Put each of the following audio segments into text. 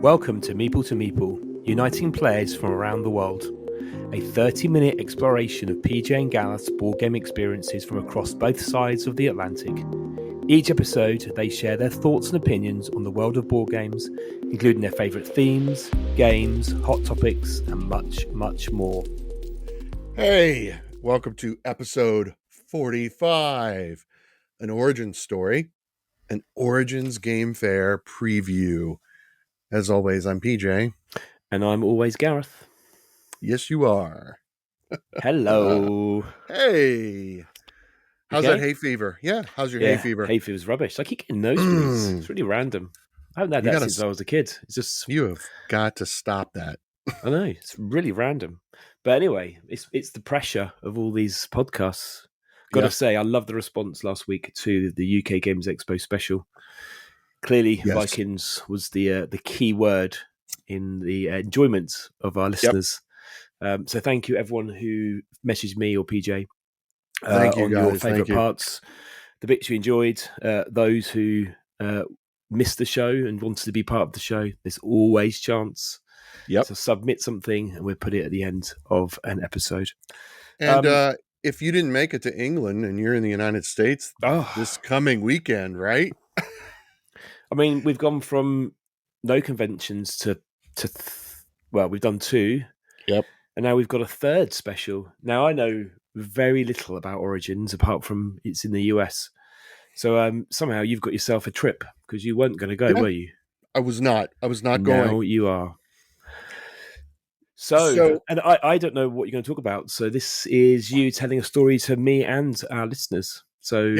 Welcome to Meeple, uniting players from around the world. A 30-minute exploration of PJ and Gareth's board game experiences from across both sides of the Atlantic. Each episode, they share their thoughts and opinions on the world of board games, including their favourite themes, games, hot topics, and much, much more. Hey, welcome to episode 45, an Origins story, an Origins Gamefair preview. As always, I'm PJ. And I'm always Gareth. Yes, you are. Hello. Hey. How's that hay fever? Yeah, how's your hay fever? Hay fever's rubbish. I keep getting nosebleeds. It's really random. I haven't had that since I was a kid. It's just you have got to stop that. I know, it's really random. But anyway, it's the pressure of all these podcasts. Got to say, I love the response last week to the UK Games Expo special. Clearly, yes. Vikings was the key word in the enjoyment of our listeners. Yep. So thank you, everyone who messaged me or PJ thank you, on guys. your favourite parts, the bits you enjoyed, those who missed the show and wanted to be part of the show. There's always chance. Yep. So submit something and we'll put it at the end of an episode. And if you didn't make it to England and you're in the United States this coming weekend, right? I mean, we've gone from no conventions to we've done two. Yep. And now we've got a third special. Now, I know very little about Origins apart from it's in the US. So somehow you've got yourself a trip because you weren't going to go, were you? I was not going. Now you are. So and I don't know what you're going to talk about. So this is you telling a story to me and our listeners. So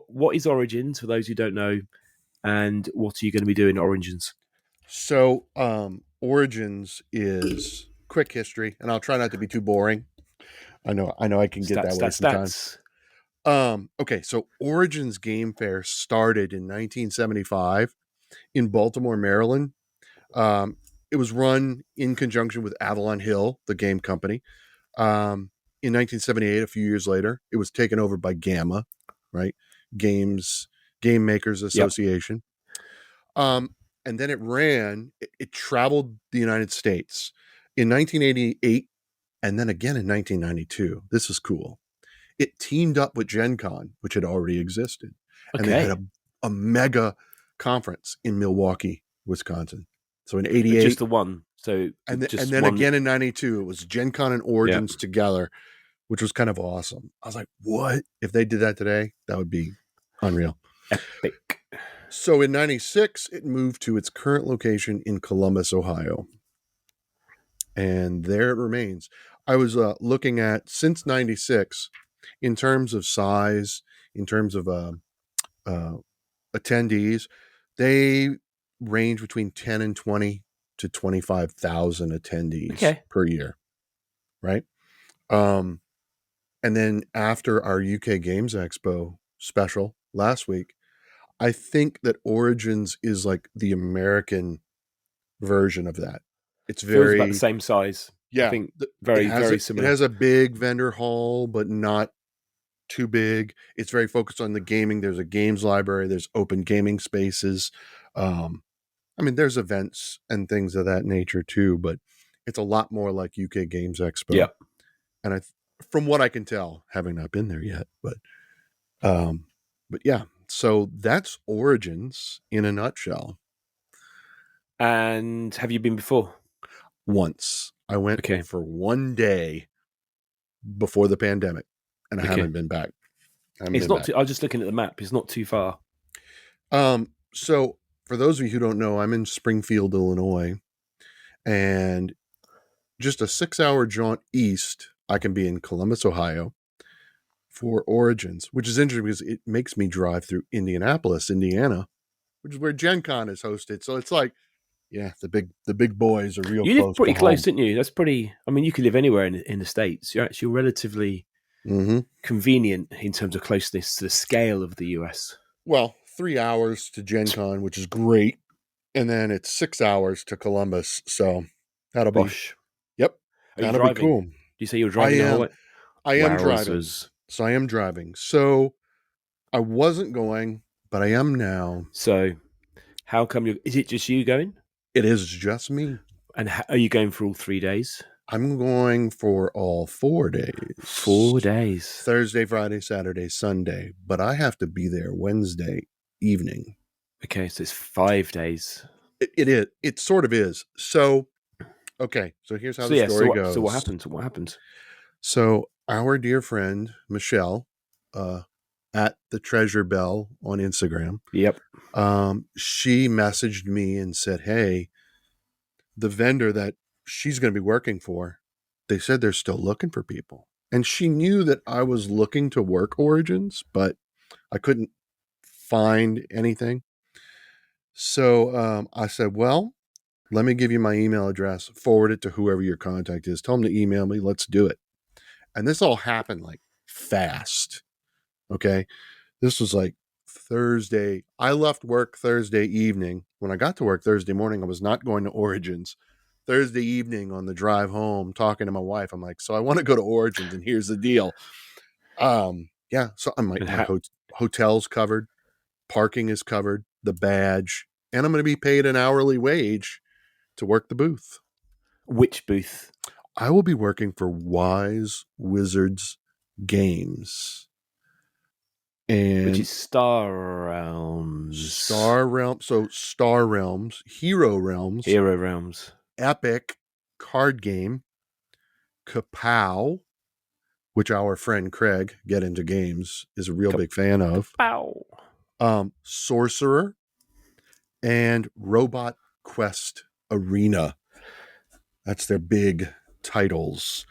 what is Origins for those who don't know, and what are you going to be doing at Origins? So Origins is quick history, and I'll try not to be too boring. I know I can get that way sometimes. Okay, so Origins Game Fair started in 1975 in Baltimore, Maryland. It was run in conjunction with Avalon Hill, the game company. In 1978, a few years later, it was taken over by GAMA, right? Game Makers Association. Yep. And then it traveled the United States in 1988 and then again in 1992. This is cool. It teamed up with Gen Con, which had already existed. Okay. And they had a mega conference in Milwaukee, Wisconsin. So in 88. Just the one. So and then again in 92, it was Gen Con and Origins together, which was kind of awesome. I was like, what? If they did that today, that would be unreal. Epic. So in 96, it moved to its current location in Columbus, Ohio. And there it remains. I was looking at, since 96, in terms of size, in terms of attendees, they range between 10 and 20 to 25,000 attendees per year, right? And then after our UK Games Expo special last week, I think that Origins is like the American version of that. It's feels about the same size. Yeah, I think very similar. It has a big vendor hall, but not too big. It's very focused on the gaming. There's a games library. There's open gaming spaces. I mean, there's events and things of that nature too, but it's a lot more like UK Games Expo. Yeah. And from what I can tell, having not been there yet, but yeah. So that's Origins in a nutshell. And have you been before? Once. I went for one day before the pandemic, and I haven't been back. It's not. I was just looking at the map. It's not too far. So for those of you who don't know, I'm in Springfield, Illinois, and just a 6-hour jaunt east, I can be in Columbus, Ohio, for Origins, which is interesting because it makes me drive through Indianapolis, Indiana, which is where Gen Con is hosted. So it's like, the big boys are real close. You live pretty close, didn't you? That's pretty. I mean, you could live anywhere in the States. You're actually relatively convenient in terms of closeness to the scale of the US. Well, 3 hours to Gen Con, which is great, and then it's 6 hours to Columbus. So that'll be. Yep, that'll be cool. Do you say you're driving? I am driving. So I am driving. So I wasn't going, but I am now. So How come is it just you going? It is just me. And are you going for all 3 days? I'm going for all 4 days. 4 days. Thursday, Friday, Saturday, Sunday. But I have to be there Wednesday evening. Okay, so it's 5 days. It is. It sort of is. So, okay. So here's how the story goes. So what happened? So our dear friend, Michelle, at the Treasure Bell on Instagram. Yep. She messaged me and said, hey, the vendor that she's going to be working for, they said they're still looking for people. And she knew that I was looking to work Origins, but I couldn't find anything. So I said, well, let me give you my email address, forward it to whoever your contact is. Tell them to email me. Let's do it. And this all happened like fast. Okay. This was like Thursday. I left work Thursday evening. When I got to work Thursday morning, I was not going to Origins. Thursday evening on the drive home, talking to my wife, I'm like, so I want to go to Origins, and here's the deal. Yeah. So I'm like, my hotel's covered, parking is covered, the badge, and I'm going to be paid an hourly wage to work the booth. Which booth? I will be working for Wise Wizards Games. Which is Star Realms. Star Realms. So Star Realms, Hero Realms. Epic card game. Kapow, which our friend Craig, Get Into Games, is a real big fan of. Kapow. Sorcerer. And Robot Quest Arena. That's their big titles.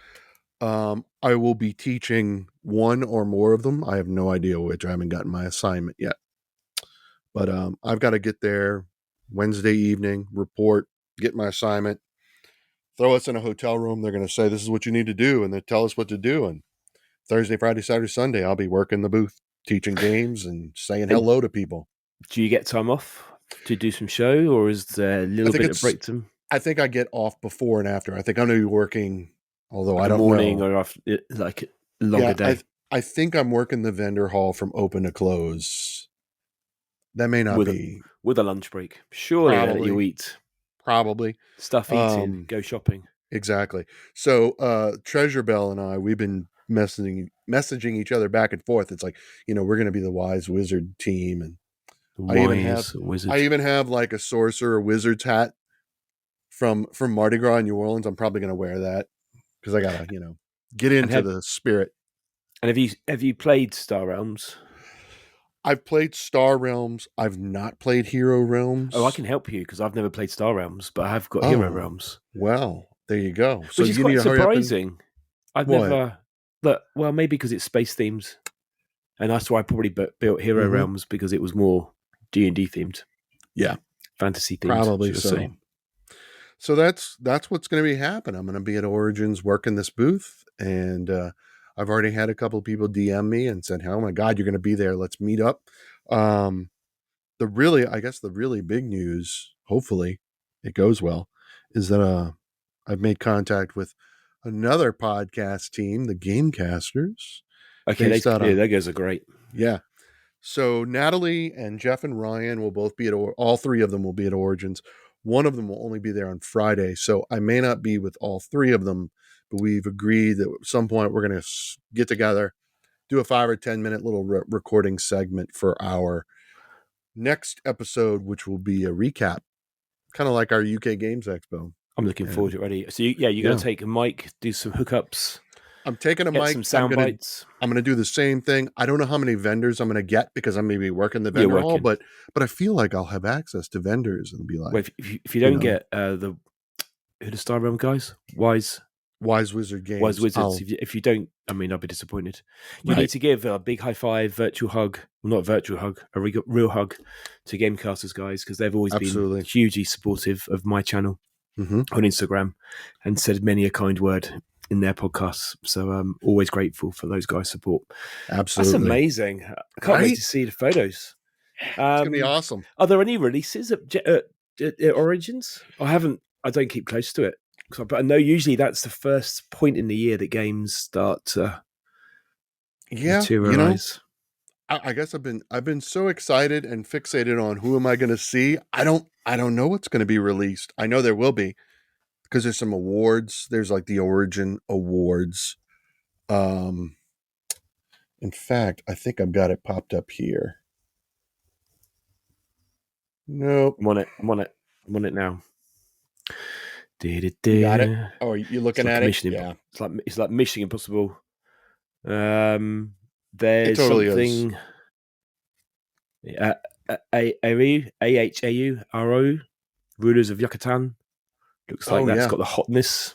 I will be teaching one or more of them. I have no idea which. I haven't gotten my assignment yet. But I've got to get there Wednesday evening, report, get my assignment, throw us in a hotel room. They're going to say, this is what you need to do. And they tell us what to do. And Thursday, Friday, Saturday, Sunday, I'll be working the booth, teaching games and saying hello to people. Do you get time off to do some show, or is there a little bit of break time? I think I get off before and after. I think I'm going to be working, although like I don't morning know. Or after, like a longer day. I think I'm working the vendor hall from open to close. That may not be. With a lunch break. Surely you eat. Probably. Stuff eating, go shopping. Exactly. So Treasure Bell and I, we've been messaging each other back and forth. It's like, we're going to be the Wise Wizard team. And I even have like a sorcerer wizard's hat from Mardi Gras in New Orleans. I'm probably going to wear that because I got to, get into the spirit. And have you played Star Realms? I've played Star Realms. I've not played Hero Realms. Oh, I can help you because I've never played Star Realms, but I have got Hero Realms. Well, there you go. So which is quite surprising. I've never. Well, maybe because it's space themed, and that's why I probably built Hero Realms because it was more D&D themed. Yeah, fantasy themed. Probably so. So that's what's going to be happening. I'm going to be at Origins working this booth, and I've already had a couple of people DM me and said, "Oh my God, you're going to be there. Let's meet up." The really big news, hopefully it goes well, is that I've made contact with another podcast team, the Gamecasters. Okay, those guys are great. Yeah. So Natalie and Jeff and Ryan will both be all three of them will be at Origins. One of them will only be there on Friday, so I may not be with all three of them, but we've agreed that at some point we're going to get together, do a 5 or 10 minute little recording segment for our next episode, which will be a recap, kind of like our UK Games Expo. I'm looking forward to it already. So you're going to take a mic, do some hookups. I'm taking a mic. Some sound bites. I'm going to do the same thing. I don't know how many vendors I'm going to get because I'm maybe working the vendor hall, but I feel like I'll have access to vendors and be like, well, if you don't get the Star Realm guys, Wise Wizard Games, Wise Wizards. If you don't, I'll be disappointed. You need to give a big high five, virtual hug, well, not virtual hug, a real hug to Gamecasters guys because they've always been hugely supportive of my channel on Instagram and said many a kind word in their podcasts. So I'm always grateful for those guys' support. Absolutely. That's amazing. I can't wait to see the photos. It's going to be awesome. Are there any releases at Origins? I don't keep close to it. But I know usually that's the first point in the year that games start to materialize. I guess I've been so excited and fixated on who am I going to see. I don't know what's going to be released. I know there will be because there's some awards. There's like the Origin Awards. In fact, I think I've got it popped up here. Nope. I'm on it now. You got it? Oh, you looking at it? Yeah. It's like Mission Impossible. There's totally something. AHAU, Rulers of Yucatan. Looks like that's got the hotness.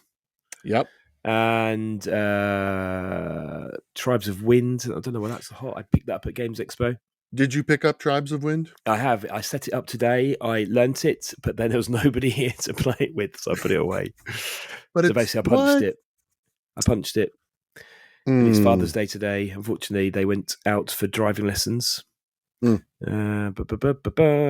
Yep. And Tribes of Wind. I don't know why that's hot. I picked that up at Games Expo. Did you pick up Tribes of Wind? I have. I set it up today. I learnt it, but then there was nobody here to play it with, so I put it away. But so basically, I punched it. It's Father's Day today. Unfortunately, they went out for driving lessons. There's Inafix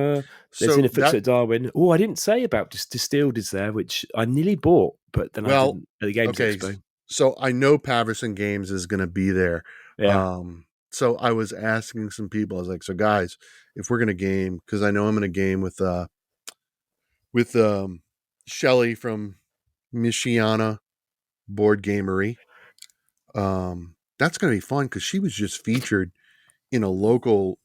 at Darwin. Oh, I didn't say about Distilled is there, which I nearly bought, but then I didn't at the Games Expo. So I know Paverson Games is going to be there. Yeah. So I was asking some people. I was like, "So guys, if we're going to game, because I know I'm going to game with Shelly from Michiana Board Gamery. That's going to be fun because she was just featured in a local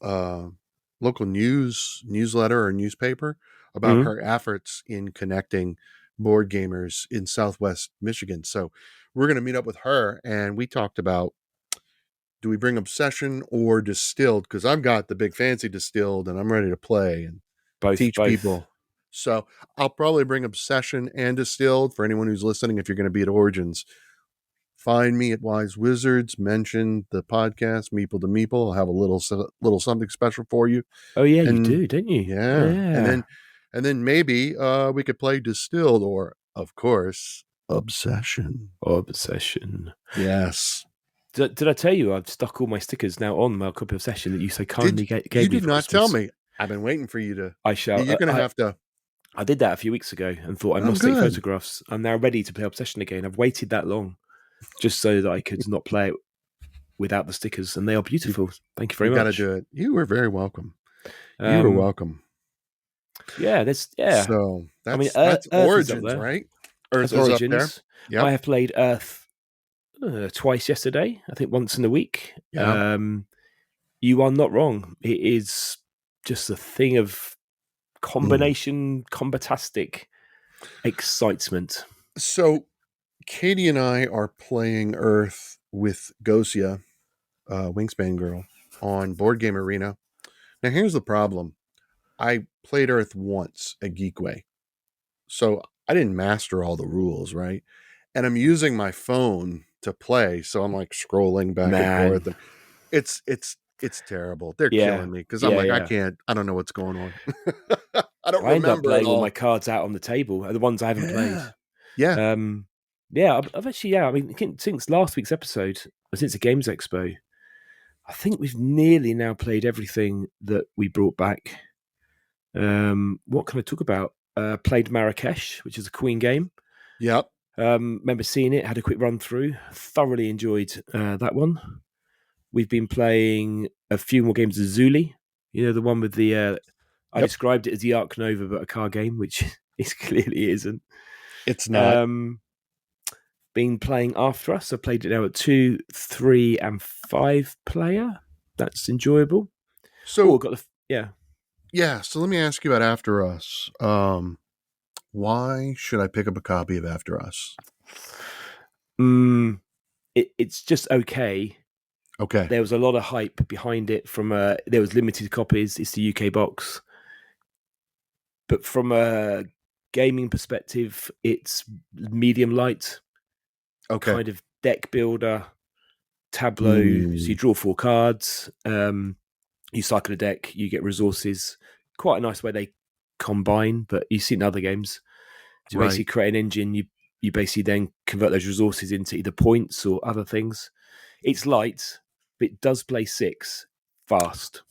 newsletter or newspaper about her efforts in connecting board gamers in Southwest Michigan. So we're going to meet up with her, and we talked about, do we bring Obsession or Distilled? Because I've got the big fancy Distilled, and I'm ready to play and teach people. So I'll probably bring Obsession and Distilled for anyone who's listening. If you're going to be at Origins, find me at Wise Wizards. Mention the podcast Meeple to Meeple. I'll have a little something special for you. Oh yeah, you do, don't you? Yeah. And then maybe we could play Distilled, or of course Obsession. Yes. Did I tell you I've stuck all my stickers now on my copy of Obsession that you so kindly gave me? You did not tell me. I've been waiting for you to. I shall. You're going to have to. I did that a few weeks ago and thought I must take photographs. I'm now ready to play Obsession again. I've waited that long just so that I could not play it without the stickers, and they are beautiful. Thank you very much. You got to do it. You were very welcome. You were welcome. Yeah, So that's Origins, right? Earth is Origins. Up there. Yep. I have played Earth twice yesterday. I think once in a week. Yeah. You are not wrong. It is just a thing of combination, combatastic excitement. So Katie and I are playing Earth with Gosia, Wingspan Girl, on Board Game Arena. Now, here's the problem. I played Earth once at Geekway, so I didn't master all the rules, right? And I'm using my phone to play, so I'm like scrolling back and forth. And it's terrible. They're killing me because I'm I don't know what's going on. I don't remember. I end up playing all my cards out on the table, the ones I haven't played. Yeah. I've actually, I mean, since last week's episode, since the Games Expo, I think we've nearly now played everything that we brought back. What can I talk about? Played Marrakesh, which is a Queen game. Yep. Remember seeing it, had a quick run through. Thoroughly enjoyed that one. We've been playing a few more games of Zuli. You know, the one with the... I described it as the Ark Nova, but a card game, which it clearly isn't. It's not. Been playing After Us. I played it now at 2, 3, and 5 player. That's enjoyable. So got So let me ask you about After Us. Why should I pick up a copy of After Us? It's just okay. Okay. There was a lot of hype behind it from there was limited copies. It's the UK box. But from a gaming perspective, it's medium light. Okay. Kind of deck builder, tableau. So you draw 4 cards. You cycle a deck. You get resources. Quite a nice way they combine, but you see in other games. To basically create an engine, you basically then convert those resources into either points or other things. It's light, but it does play 6 fast,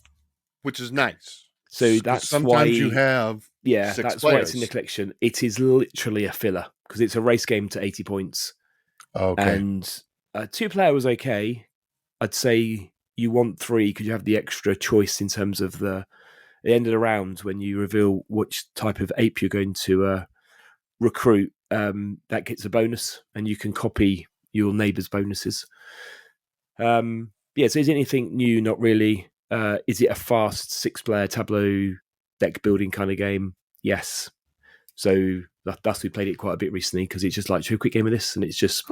which is nice. So that's sometimes why you have 6 that's players. why it's in the collection. It is literally a filler because it's a race game to 80 points. Okay. And 2-player was okay. I'd say you want 3 because you have the extra choice in terms of the end of the round when you reveal which type of ape you're going to recruit. That gets a bonus, and you can copy your neighbour's bonuses. So is it anything new? Not really. Is it a fast 6-player tableau deck building kind of game? Yes. So thus we played it quite a bit recently because it's just like, should we a quick game of this? And it's just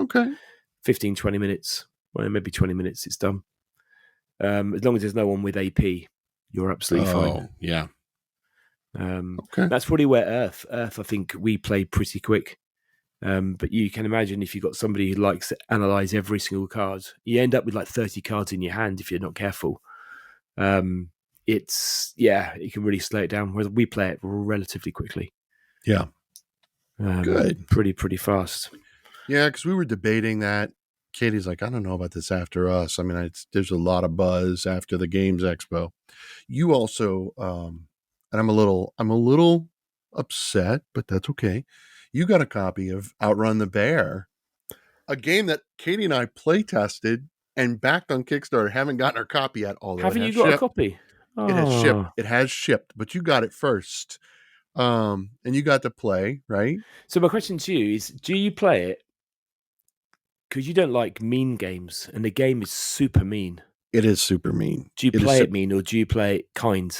15, 20 minutes. Well, maybe 20 minutes, it's done. As long as there's no one with AP, you're absolutely fine. Yeah. That's probably where Earth, I think we played pretty quick. But you can imagine if you've got somebody who likes to analyze every single card, you end up with like 30 cards in your hand if you're not careful. You can really slow it down. Whereas we play it relatively quickly. Yeah. Good. Pretty fast. Yeah, because we were debating that. Katie's like, I don't know about this After Us. I mean, there's a lot of buzz after the Games Expo. You also, and I'm a little upset, but that's okay. You got a copy of Outrun the Bear, a game that Katie and I play tested and backed on Kickstarter. Haven't gotten our copy yet. Haven't you got a copy? It has shipped. It has shipped, but you got it first. And you got to play, right? So my question to you is, do you play it because you don't like mean games, and the game is super mean? It is super mean. Do you play it mean, or do you play it kind?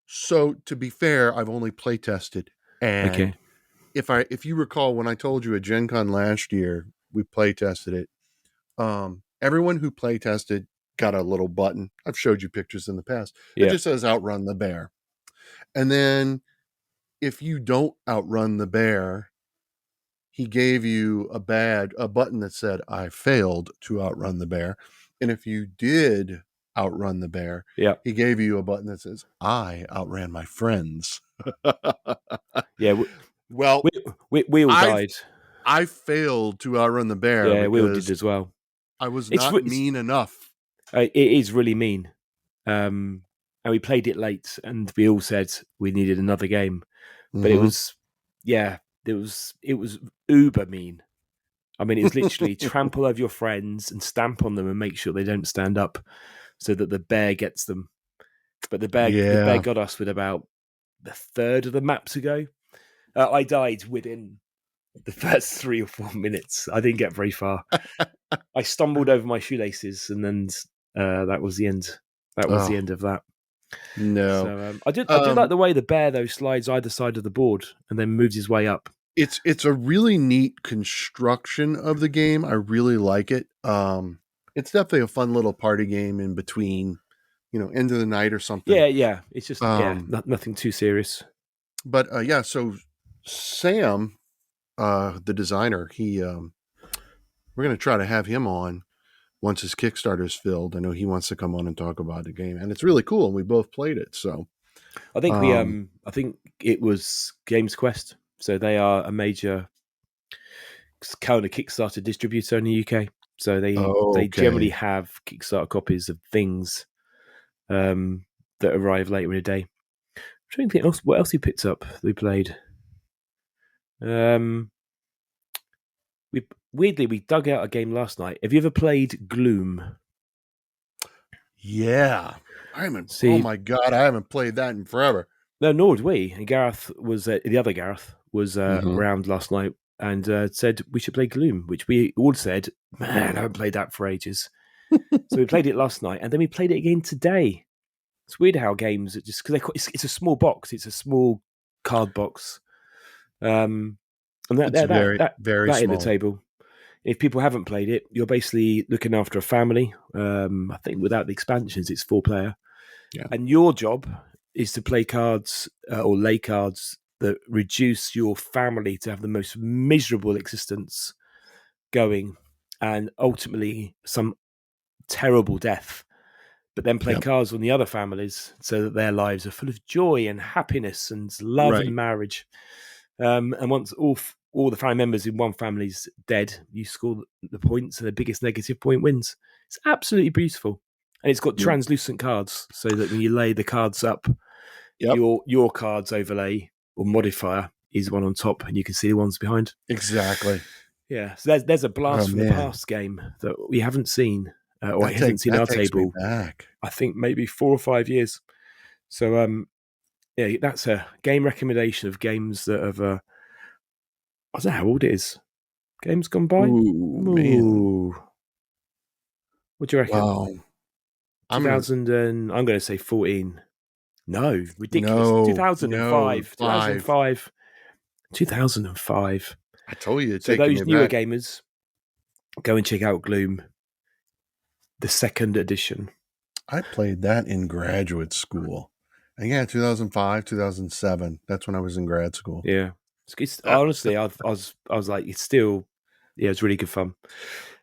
So to be fair, I've only play tested, and if you recall, when I told you at Gen Con last year, we play tested it. Everyone who play tested got a little button. I've showed you pictures in the past. It just says Outrun the Bear, and then if you don't outrun the bear, he gave you a button that said, I failed to outrun the bear. And if you did outrun the bear, he gave you a button that says, I outran my friends. Well, we all died. I failed to outrun the bear. Yeah, we all did as well. I was not mean enough. It is really mean. And we played it late, and we all said we needed another game. But it was uber mean. I mean, it was literally trample over your friends and stamp on them and make sure they don't stand up so that the bear gets them. But the bear got us with about a third of the map to go. I died within the first 3 or 4 minutes. I didn't get very far. I stumbled over my shoelaces, and then that was the end. That was the end of that. No, so, I do like the way the bear though slides either side of the board and then moves his way up. It's a really neat construction of the game. I really like it. It's definitely a fun little party game in between, end of the night or something. Yeah. It's just nothing too serious. But so Sam, the designer, we're going to try to have him on once his Kickstarter is filled. I know he wants to come on and talk about the game, and it's really cool. And we both played it. So I think I think it was Games Quest. So they are a major kind of Kickstarter distributor in the UK. So they generally have Kickstarter copies of things that arrive later in the day. I'm trying to think what else he picked up that we played. We dug out a game last night. Have you ever played Gloom? Yeah. Oh my God, I haven't played that in forever. No, nor did we. And Gareth was, the other Gareth was around last night and said we should play Gloom, which we all said, man, I haven't played that for ages. So we played it last night, and then we played it again today. It's weird how games, because it's a small box. It's a small card box. And that very small. At the table. If people haven't played it, you're basically looking after a family. I think without the expansions, it's 4-player. Yeah. And your job is to play cards or lay cards that reduce your family to have the most miserable existence going, and ultimately some terrible death. But then play cards on the other families so that their lives are full of joy and happiness and love and marriage. And once all the family members in one family's dead, you score the points, and the biggest negative point wins. It's absolutely beautiful. And it's got translucent cards, so that when you lay the cards up, your cards overlay or modifier is one on top, and you can see the ones behind. Exactly. Yeah. So there's a blast from the past game that we haven't seen. or it hasn't seen our table. Back. I think maybe 4 or 5 years. So yeah, that's a game recommendation of games that have. I don't know how old it is. Games gone by. Ooh, man. What do you reckon? Wow. 2000 and I'm going to say 14. No, ridiculous. No, 2005. no, 2005. 2005. I told you. So those newer gamers, go and check out Gloom, the second edition. I played that in graduate school. And yeah, 2005, 2007. That's when I was in grad school. Yeah. Honestly, I was like, it's still, yeah, it's really good fun.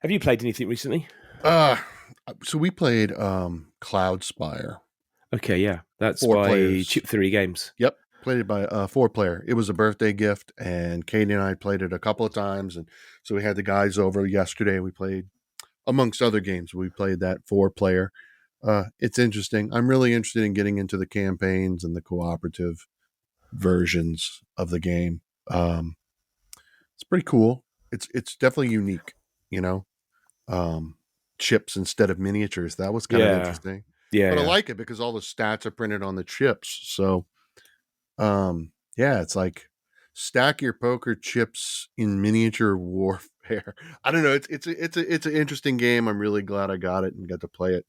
Have you played anything recently? So we played Cloud Spire. Okay, yeah. That's 4 by players. Chip Theory Games. Yep. Played it by 4-player. It was a birthday gift, and Katie and I played it a couple of times. And so we had the guys over yesterday. We played, amongst other games, we played that 4-player. It's interesting. I'm really interested in getting into the campaigns and the cooperative versions of the game. It's pretty cool. It's definitely unique, chips instead of miniatures. That was kind of interesting. Yeah. But I like it because all the stats are printed on the chips. So yeah, it's like stack your poker chips in miniature warfare. I don't know. It's an interesting game. I'm really glad I got it and got to play it.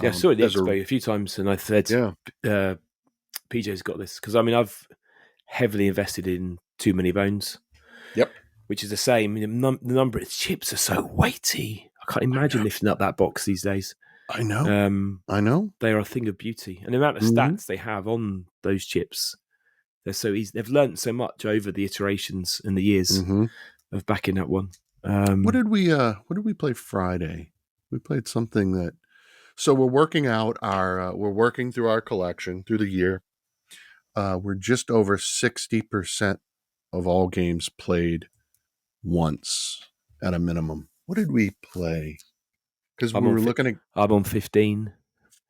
Yeah, I saw it at the Expo a few times, and I said, PJ's got this. Because, I mean, I've heavily invested in Too Many Bones. Yep. Which is the same. The number of chips are so weighty. I can't imagine lifting up that box these days. I know. I know. They are a thing of beauty. And the amount of stats they have on those chips, they're so easy. They've learned so much over the iterations and the years of backing that one. What did we play Friday? We played something that. So we're working out we're working through our collection through the year. We're just over 60% of all games played once at a minimum. What did we play? Because we were looking at. I'm on 15.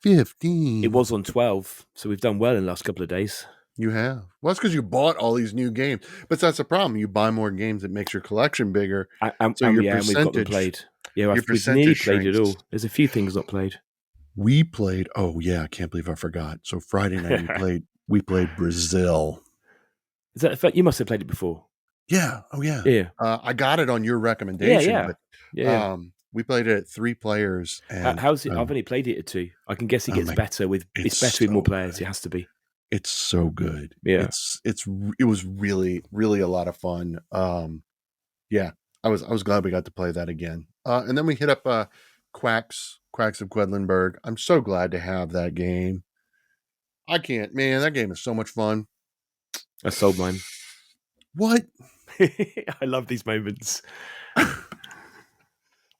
15. It was on 12, so we've done well in the last couple of days. You have. Well, that's because you bought all these new games. But that's the problem. You buy more games, it makes your collection bigger. And we've got them played. Yeah, we've nearly played it all. There's a few things not played. We played. Oh yeah, I can't believe I forgot. So Friday night we played Brazil. Is that you must have played it before? Yeah. Oh yeah. Yeah. I got it on your recommendation. Yeah. But, we played it at 3 players. And how's it? I've only played it at 2. I can guess it gets better with. It's better with more players. It has to be. It's so good. Yeah. It was really, really a lot of fun. Yeah. I was glad we got to play that again. And then we hit up Quacks of Quedlinburg. I'm so glad to have that game. That game is so much fun. I sold mine. What? I love these moments.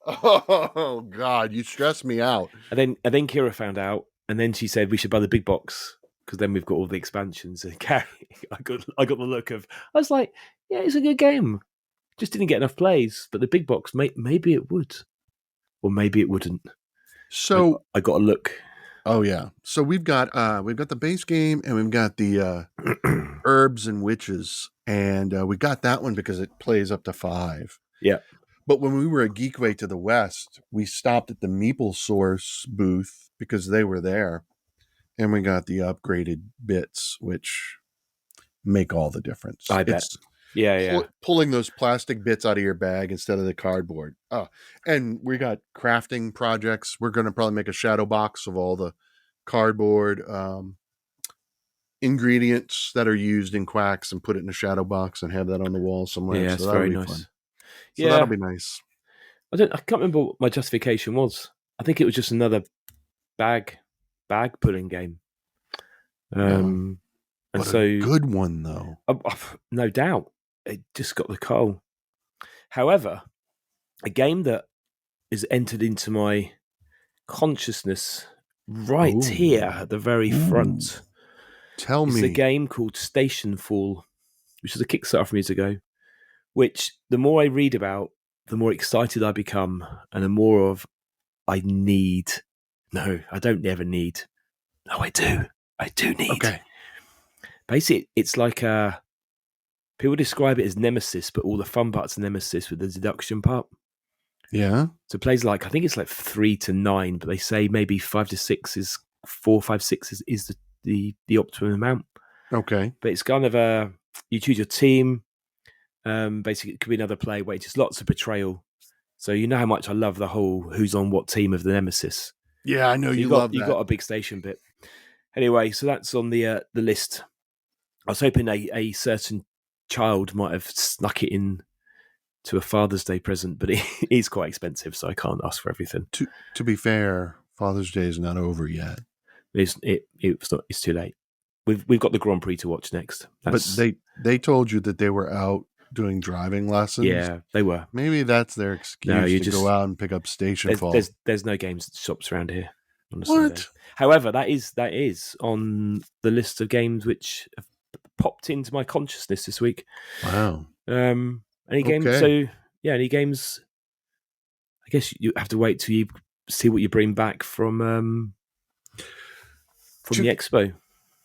Oh God, you stress me out. And then Kira found out, and then she said we should buy the big box because then we've got all the expansions. And I got the look of. I was like, yeah, it's a good game. Just didn't get enough plays, but the big box, maybe it would, or maybe it wouldn't. So I got a look. Oh yeah. So we've got the base game and we've got the herbs and witches, and we got that one because it plays up to 5. Yeah. But when we were at Geekway to the West, we stopped at the Meeple Source booth because they were there, and we got the upgraded bits, which make all the difference. I bet. Yeah. Pulling those plastic bits out of your bag instead of the cardboard. Oh, and we got crafting projects. We're going to probably make a shadow box of all the cardboard ingredients that are used in Quacks and put it in a shadow box and have that on the wall somewhere. Yeah, so it's very nice. Fun. So that'll be nice. I can't remember what my justification was. I think it was just another bag pulling game. And so a good one though. No doubt. It just got the coal. However, a game that is entered into my consciousness right here at the very front. Tell me. It's a game called Station Fall, which was a Kickstarter from years ago, which the more I read about, the more excited I become, and the more of I need. No, I don't ever need. No, I do. I do need. Okay. Basically, it's like people describe it as Nemesis, but all the fun parts are Nemesis with the deduction part. Yeah. So plays like, I think it's like 3 to 9, but they say maybe 5 to 6 is 4, 5, 6 is the optimum amount. Okay. But it's kind of you choose your team. Basically, it could be another play where it's just lots of betrayal. So you know how much I love the whole who's on what team of the Nemesis. Yeah, I know so you love that. You got a big station bit. Anyway, so that's on the list. I was hoping a certain child might have snuck it in to a Father's Day present, but it is quite expensive, so I can't ask for everything. To be fair, Father's Day is not over yet. It's too late. We've got the Grand Prix to watch next. But they told you that they were out doing driving lessons. Yeah, they were. Maybe that's their excuse to go out and pick up station fall. There's no games shops around here. What? However, that is on the list of games which have popped into my consciousness this week. Wow. Any games? Okay. So yeah, any games? I guess you have to wait till you see what you bring back from the expo.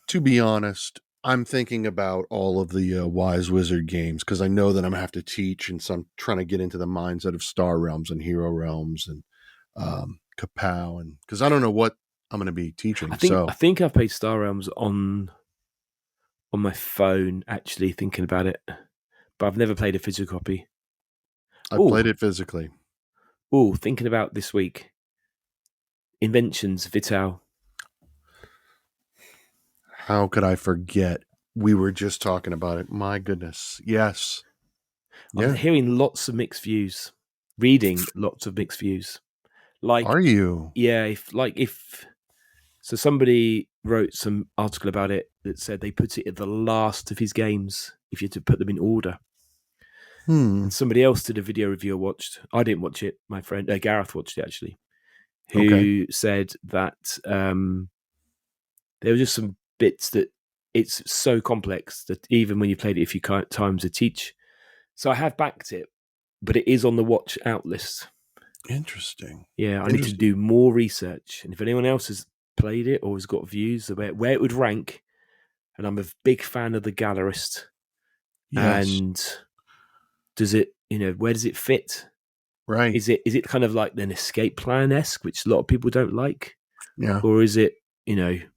To be honest, I'm thinking about all of the Wise Wizard games because I know that I'm going to have to teach, and so I'm trying to get into the mindset of Star Realms and Hero Realms and Kapow, and because I don't know what I'm going to be teaching. I think I've played Star Realms on my phone, actually thinking about it, but I've never played a physical copy. I played it physically. Oh, thinking about this week. Inventions, Vital. How could I forget? We were just talking about it. My goodness. Yes. I'm hearing lots of mixed views. Reading lots of mixed views. Like, are you? Yeah. If so, somebody wrote some article about it that said they put it at the last of his games if you had to put them in order. And somebody else did a video review I watched. I didn't watch it. My friend Gareth watched it, actually. Who said that there were just some bits that it's so complex that even when you played it a few times to teach. So I have backed it, but it is on the watch out list. Interesting. Yeah, I need to do more research. And if anyone else has played it or has got views about where it would rank, and I'm a big fan of the Gallerist. Yes. And does it, where does it fit? Right. Is it kind of like an escape plan-esque, which a lot of people don't like? Yeah. Or is it,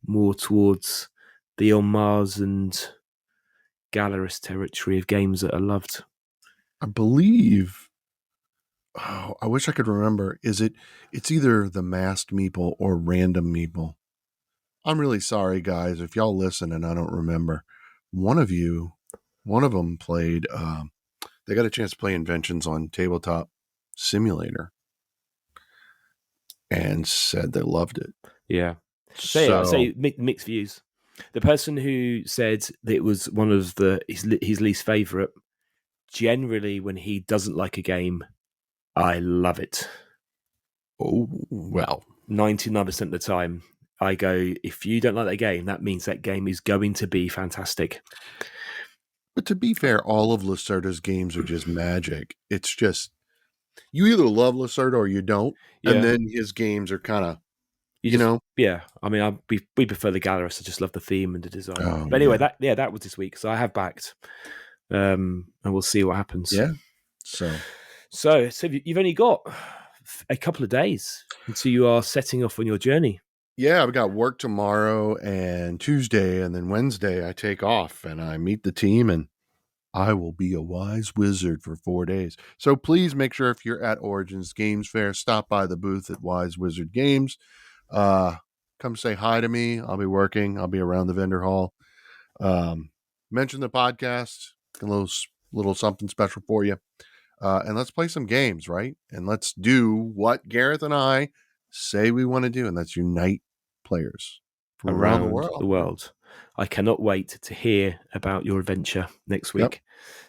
more towards the On Mars and Gallerist territory of games that are loved? I believe. Oh, I wish I could remember. It's either the Masked Meeple or Random Meeple. I'm really sorry, guys, if y'all listen and I don't remember. One of them played. They got a chance to play Inventions on Tabletop Simulator and said they loved it. Yeah. So say mixed views. The person who said that it was one of his least favorite, generally when he doesn't like a game, I love it. Oh, well, 99% of the time, I go, if you don't like that game, that means that game is going to be fantastic. But to be fair, all of Lacerda's games are just magic. It's just, you either love Lacerda or you don't. Yeah. And then his games are kind of, Yeah. I mean, we prefer the Gallerist. I just love the theme and the design. Oh, but anyway, that was this week. So I have backed. And we'll see what happens. Yeah. So you've only got a couple of days until you are setting off on your journey. Yeah, I've got work tomorrow and Tuesday, and then Wednesday I take off and I meet the team, and I will be a wise wizard for 4 days. So please make sure if you're at Origins Games Fair, stop by the booth at Wise Wizard Games. Come say hi to me. I'll be working. I'll be around the vendor hall. Mention the podcast, a little something special for you. And let's play some games, right? And let's do what Gareth and I say we want to do, and that's unite players from around the world. I cannot wait to hear about your adventure next week. Yep.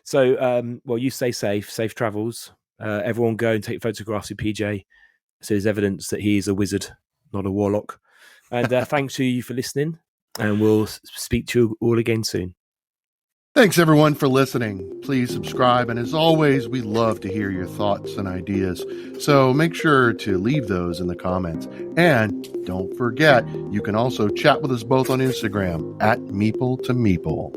So, you stay safe travels. Everyone go and take photographs of PJ so there's evidence that he is a wizard, not a warlock. And thanks to you for listening, and we'll speak to you all again soon. Thanks, everyone, for listening. Please subscribe, and as always, we love to hear your thoughts and ideas, so make sure to leave those in the comments. And don't forget, you can also chat with us both on Instagram, @Meeple to Meeple.